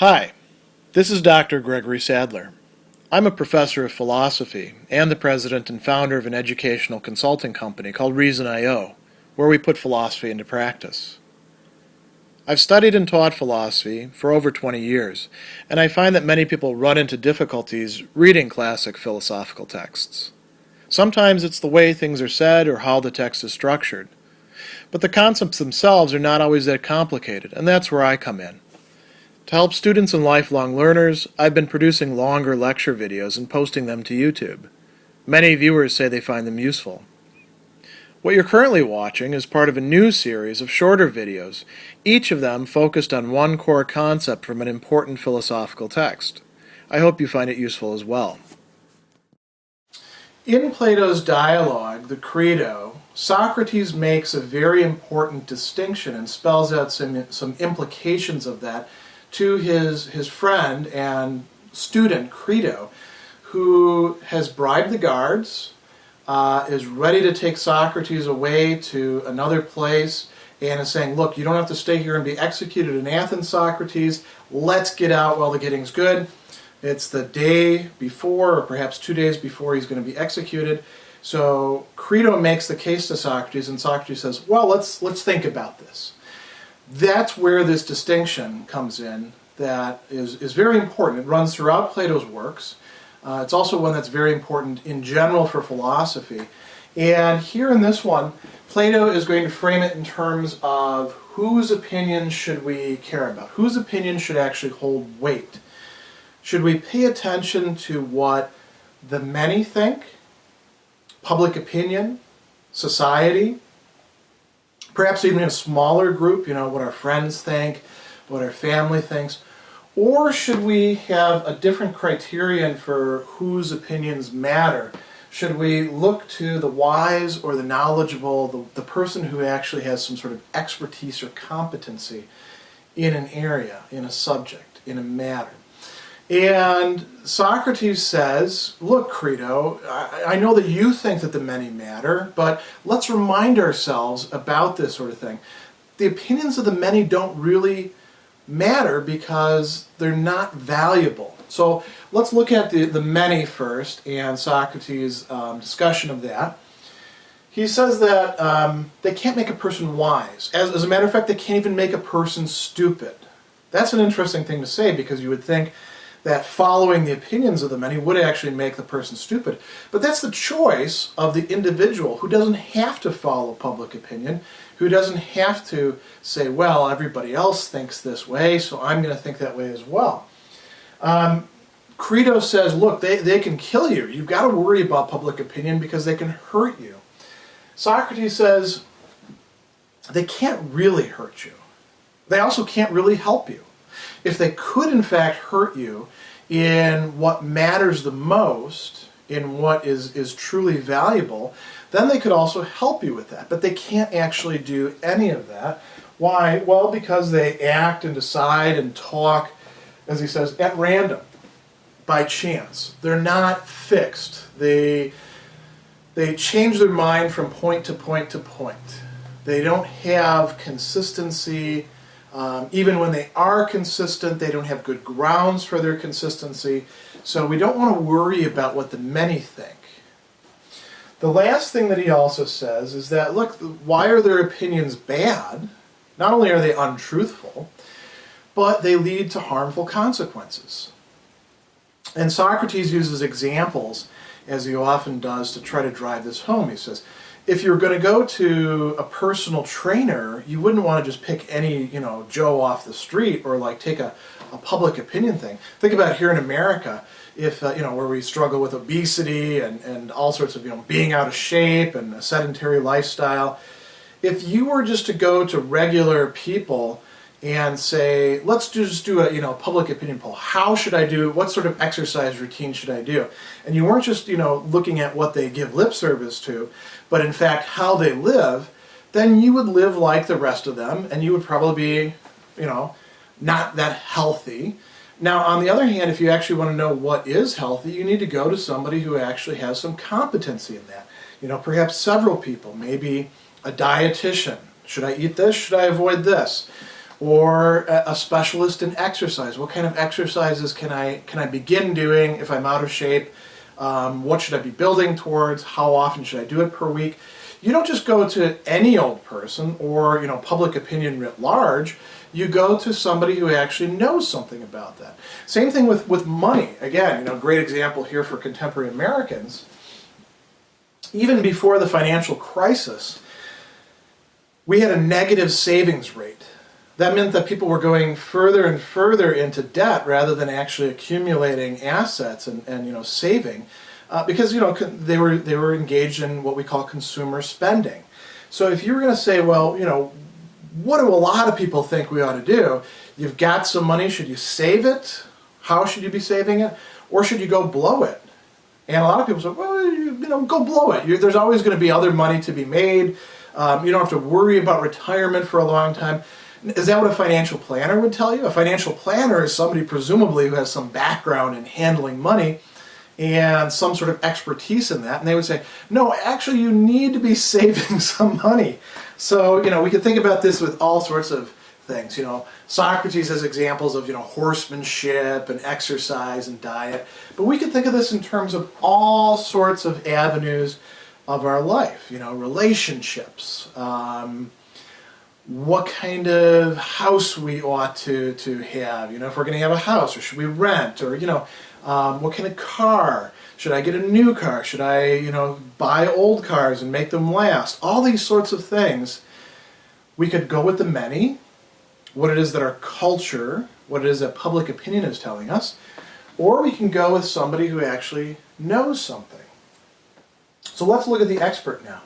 Hi, this is Dr. Gregory Sadler. I'm a professor of philosophy and the president and founder of an educational consulting company called Reason.io, where we put philosophy into practice. I've studied and taught philosophy for over 20 years, and I find that many people run into difficulties reading classic philosophical texts. Sometimes it's the way things are said or how the text is structured. But the concepts themselves are not always that complicated, and that's where I come in. To help students and lifelong learners, I've been producing longer lecture videos and posting them to YouTube. Many viewers say they find them useful. What you're currently watching is part of a new series of shorter videos, each of them focused on one core concept from an important philosophical text. I hope you find it useful as well. In Plato's dialogue, the Crito, Socrates makes a very important distinction and spells out some implications of that to his friend and student, Crito, who has bribed the guards, is ready to take Socrates away to another place, and is saying, look, you don't have to stay here and be executed in Athens, Socrates. Let's get out while the getting's good. It's the day before, or perhaps 2 days before he's going to be executed. So Crito makes the case to Socrates, and Socrates says, well, let's think about this. That's where this distinction comes in that is very important. It runs throughout Plato's works. It's also one that's very important in general for philosophy. And here in this one, Plato is going to frame it in terms of whose opinion should we care about? Whose opinion should actually hold weight? Should we pay attention to what the many think? Public opinion? Society? Perhaps even a smaller group, what our friends think, what our family thinks. Or should we have a different criterion for whose opinions matter? Should we look to the wise or the knowledgeable, the person who actually has some sort of expertise or competency in an area, in a subject, in a matter? And Socrates says, look, Crito, I know that you think that the many matter, but let's remind ourselves about this sort of thing. The opinions of the many don't really matter because they're not valuable. So let's look at the many first and Socrates' discussion of that. He says that they can't make a person wise. As a matter of fact, they can't even make a person stupid. That's an interesting thing to say because you would think that following the opinions of the many would actually make the person stupid. But that's the choice of the individual who doesn't have to follow public opinion, who doesn't have to say, well, everybody else thinks this way, so I'm going to think that way as well. Crito says, look, they can kill you. You've got to worry about public opinion because they can hurt you. Socrates says, they can't really hurt you. They also can't really help you. If they could in fact hurt you in what matters the most, in what is truly valuable, then they could also help you with that. But they can't actually do any of that. Why? Well, because they act and decide and talk, as he says, at random, by chance. They're not fixed. They change their mind from point to point to point. They don't have consistency. Even when they are consistent, they don't have good grounds for their consistency. So we don't want to worry about what the many think. The last thing that he also says is that, look, why are their opinions bad? Not only are they untruthful, but they lead to harmful consequences. And Socrates uses examples, as he often does, to try to drive this home. He says, if you're going to go to a personal trainer, you wouldn't want to just pick any, Joe off the street or like take a public opinion thing. Think about here in America, if, where we struggle with obesity and all sorts of, being out of shape and a sedentary lifestyle. If you were just to go to regular people and say, let's just do a public opinion poll. How should I do? What sort of exercise routine should I do? And you weren't just looking at what they give lip service to, but in fact how they live. Then you would live like the rest of them, and you would probably be not that healthy. Now, on the other hand, if you actually want to know what is healthy, you need to go to somebody who actually has some competency in that. Perhaps several people, maybe a dietitian. Should I eat this? Should I avoid this? or a specialist in exercise. What kind of exercises can I begin doing if I'm out of shape? What should I be building towards? How often should I do it per week? You don't just go to any old person or public opinion writ large. You go to somebody who actually knows something about that. Same thing with money. Again, great example here for contemporary Americans. Even before the financial crisis, we had a negative savings rate. That meant that people were going further and further into debt rather than actually accumulating assets and saving, because they were engaged in what we call consumer spending. So if you were going to say, well, what do a lot of people think we ought to do? You've got some money. Should you save it? How should you be saving it? Or should you go blow it? And a lot of people say, well, go blow it. There's always going to be other money to be made. You don't have to worry about retirement for a long time. Is that what a financial planner would tell you? A financial planner is somebody presumably who has some background in handling money and some sort of expertise in that. And they would say, no, actually you need to be saving some money. So, we can think about this with all sorts of things. Socrates has examples of, horsemanship and exercise and diet. But we can think of this in terms of all sorts of avenues of our life. Relationships, what kind of house we ought to have, if we're going to have a house, or should we rent, or, what kind of car, should I get a new car, should I, buy old cars and make them last, all these sorts of things. We could go with the many, what it is that our culture, what it is that public opinion is telling us, or we can go with somebody who actually knows something. So let's look at the expert now.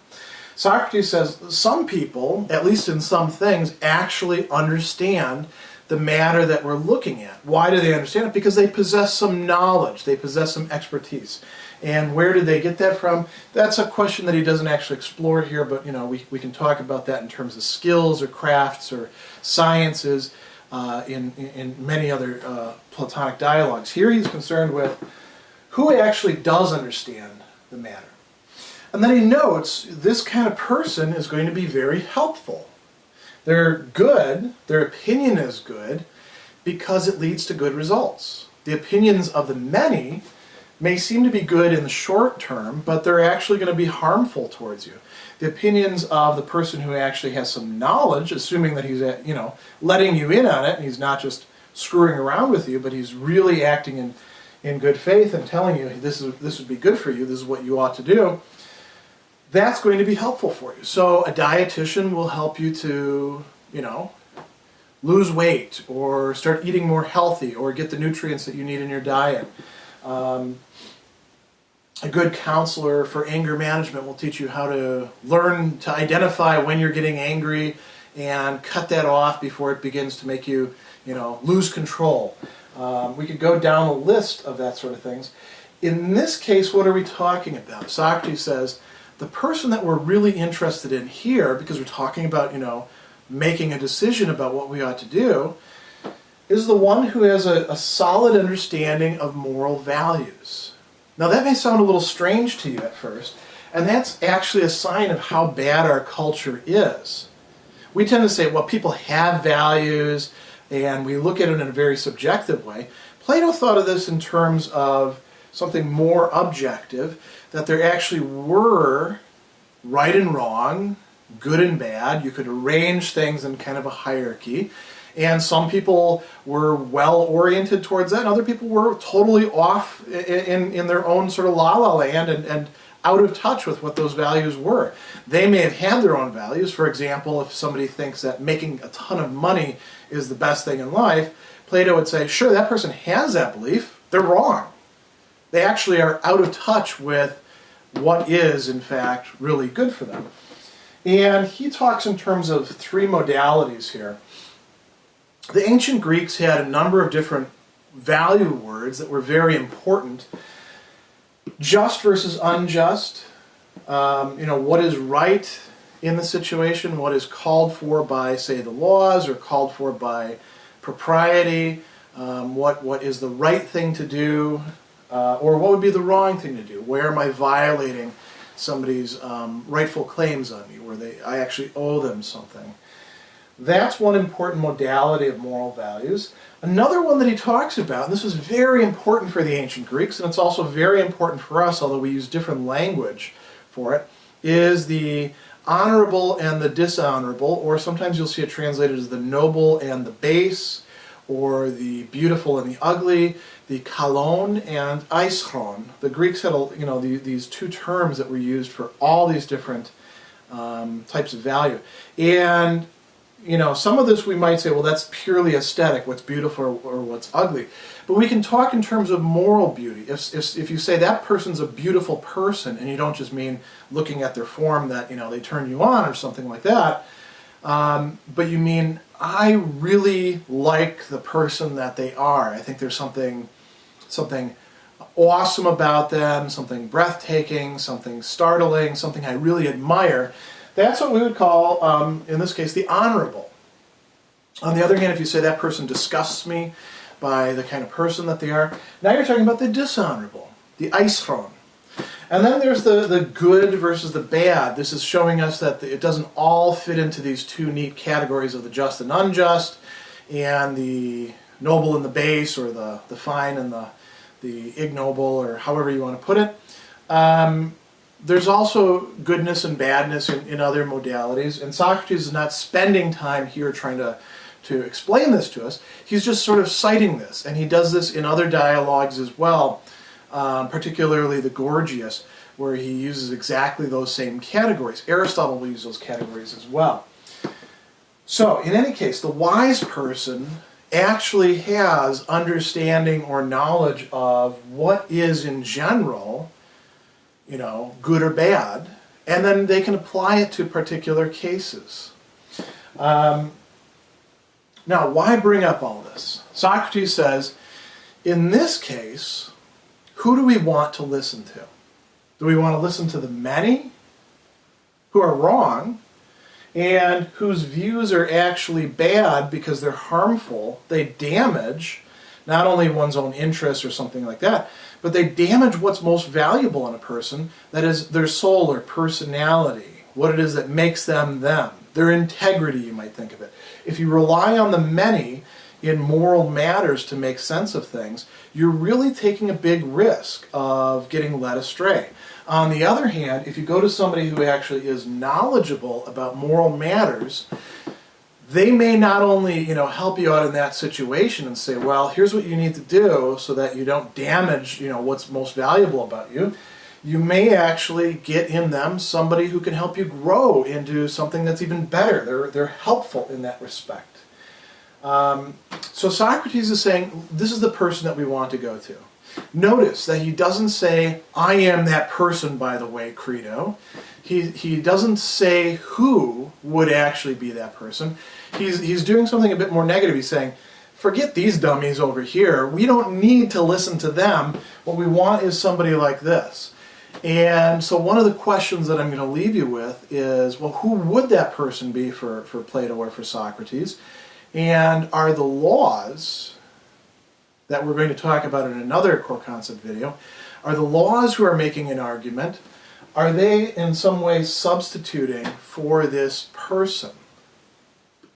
Socrates says some people, at least in some things, actually understand the matter that we're looking at. Why do they understand it? Because they possess some knowledge, they possess some expertise. And where did they get that from? That's a question that he doesn't actually explore here, but we can talk about that in terms of skills or crafts or sciences in many other Platonic dialogues. Here he's concerned with who actually does understand the matter. And then he notes this kind of person is going to be very helpful. They're good, their opinion is good, because it leads to good results. The opinions of the many may seem to be good in the short term, but they're actually going to be harmful towards you. The opinions of the person who actually has some knowledge, assuming that he's letting you in on it, and he's not just screwing around with you, but he's really acting in good faith and telling you this would be good for you, this is what you ought to do, that's going to be helpful for you. So a dietitian will help you to, lose weight or start eating more healthy or get the nutrients that you need in your diet. A good counselor for anger management will teach you how to learn to identify when you're getting angry and cut that off before it begins to make you, lose control. We could go down a list of that sort of things. In this case, what are we talking about? Socrates says, the person that we're really interested in here, because we're talking about, making a decision about what we ought to do, is the one who has a solid understanding of moral values. Now that may sound a little strange to you at first, and that's actually a sign of how bad our culture is. We tend to say, well, people have values, and we look at it in a very subjective way. Plato thought of this in terms of something more objective, that there actually were right and wrong, good and bad. You could arrange things in kind of a hierarchy. And some people were well-oriented towards that, and other people were totally off in their own sort of la-la land and out of touch with what those values were. They may have had their own values. For example, if somebody thinks that making a ton of money is the best thing in life, Plato would say, sure, that person has that belief. They're wrong. They actually are out of touch with what is, in fact, really good for them. And he talks in terms of three modalities here. The ancient Greeks had a number of different value words that were very important. Just versus unjust. What is right in the situation, what is called for by, say, the laws, or called for by propriety, what is the right thing to do, or what would be the wrong thing to do? Where am I violating somebody's rightful claims on me, where I actually owe them something? That's one important modality of moral values. Another one that he talks about, and this is very important for the ancient Greeks, and it's also very important for us, although we use different language for it, is the honorable and the dishonorable, or sometimes you'll see it translated as the noble and the base, or the beautiful and the ugly, the kalon and aischron. The Greeks had these two terms that were used for all these different types of value. And some of this we might say, well, that's purely aesthetic, what's beautiful or what's ugly. But we can talk in terms of moral beauty. If you say that person's a beautiful person, and you don't just mean looking at their form that, they turn you on or something like that, but you mean, I really like the person that they are. I think there's something awesome about them, something breathtaking, something startling, something I really admire. That's what we would call, in this case, the honorable. On the other hand, if you say that person disgusts me by the kind of person that they are, now you're talking about the dishonorable, the aischron. And then there's the good versus the bad. This is showing us that it doesn't all fit into these two neat categories of the just and unjust, and the noble and the base, or the fine and the ignoble, or however you want to put it. There's also goodness and badness in other modalities, and Socrates is not spending time here trying to explain this to us. He's just sort of citing this, and he does this in other dialogues as well, particularly the Gorgias, where he uses exactly those same categories. Aristotle will use those categories as well. So, in any case, the wise person actually has understanding or knowledge of what is in general, good or bad, and then they can apply it to particular cases. Now, why bring up all this? Socrates says, in this case, who do we want to listen to? Do we want to listen to the many who are wrong and whose views are actually bad because they're harmful? They damage not only one's own interests or something like that, but they damage what's most valuable in a person, that is their soul or personality, what it is that makes them them, their integrity, you might think of it. If you rely on the many in moral matters to make sense of things, you're really taking a big risk of getting led astray. On the other hand, if you go to somebody who actually is knowledgeable about moral matters, they may not only, help you out in that situation and say, well, here's what you need to do so that you don't damage, what's most valuable about you. You may actually get in them somebody who can help you grow into something that's even better. They're helpful in that respect. So Socrates is saying, this is the person that we want to go to. Notice that he doesn't say, I am that person, by the way, Crito. He doesn't say who would actually be that person. He's doing something a bit more negative. He's saying, forget these dummies over here. We don't need to listen to them. What we want is somebody like this. And so one of the questions that I'm going to leave you with is, well, who would that person be for Plato or for Socrates? And are the laws that we're going to talk about in another core concept video, are the laws who are making an argument, are they in some way substituting for this person?